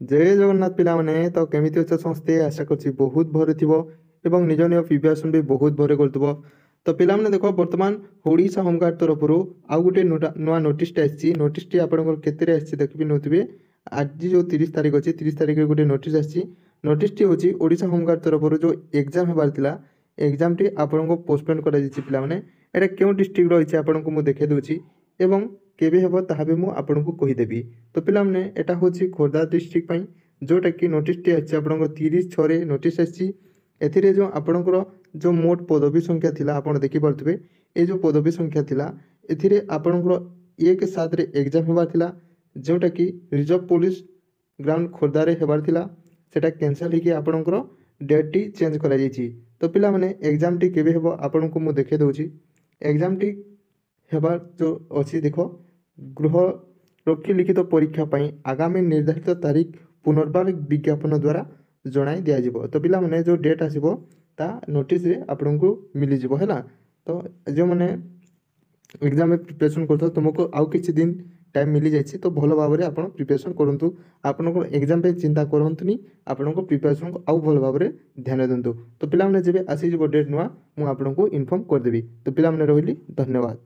जय जगन्नाथ पिला माने तो केमिति अछ समस्ते आशा करछि बहुत भरे थिबो एवं निज निज प्रिपरेशन भी बहुत भरे करथबो। तो पिला माने देखो वर्तमान ओडिशा होमगार्ड तरफरु आउ गुटे नुआ नोटिस आछि। नोटिस टी आपनकर केतेरे आछि देखबि नोथिबे। आज जो 30 तारिख अछि 30 तारिख रे गुटे नोटिस आछि। नोटिस टी होछि ओडिशा होमगार्ड तरफरु जो एग्जाम हेबार थिला एग्जाम टी आपनको पोस्टपोन करा दिछि पिला माने। एटा केउ डिस्ट्रिक्ट रहिछि आपनको मु देखे दोछि एवं केबे हेबो ताहा भी मु आपनको कहि देबी। तो पिला माने एटा होछि खोर्धा डिस्ट्रिक्ट पई जोटा कि नोटिस टी अछि आपनको 30/6 रे नोटिस आछि। एथिरे जो आपनकर जो मोट पदवी संख्या थिला आपण देखि परथबे। ए जो पदवी संख्या थिला एथिरे आपनकर 1/7 रे एग्जाम हेबार थिला जोटा कि रिजर्व पुलिस ग्राउंड खोर्धा रे हेबार थिला सेटा कैंसिल हिके आपनकर डेट टी चेंज करा जायछि। तो पिला माने एग्जाम टी केबे हेबो आपनको मु देखे दोछि। एग्जाम टी हेबार जो अछि देखो गृह रक्षी लिखित परीक्षा पई आगामी निर्धारित तारीख पुनर्बार विज्ञापन द्वारा जणाई दिया जिवो। तो पिला माने जो डेट आसीबो ता नोटिस रे आपनको मिली जिवो हैला। तो जो माने एग्जाम में प्रिपरेशन करथो तुमको आउ किछि दिन टाइम मिली जायछि तो भलो भाबरे आपण प्रिपरेशन करंतु। आपनको एग्जाम पे चिंता करंतुनी आपनको प्रिपरेशन को आउ भलो भाबरे ध्यान देंतु। तो पिला माने जेबे आसी जिवो डेट नुआ मु आपनको इन्फॉर्म कर देबी। तो पिला माने रहिली धन्यवाद।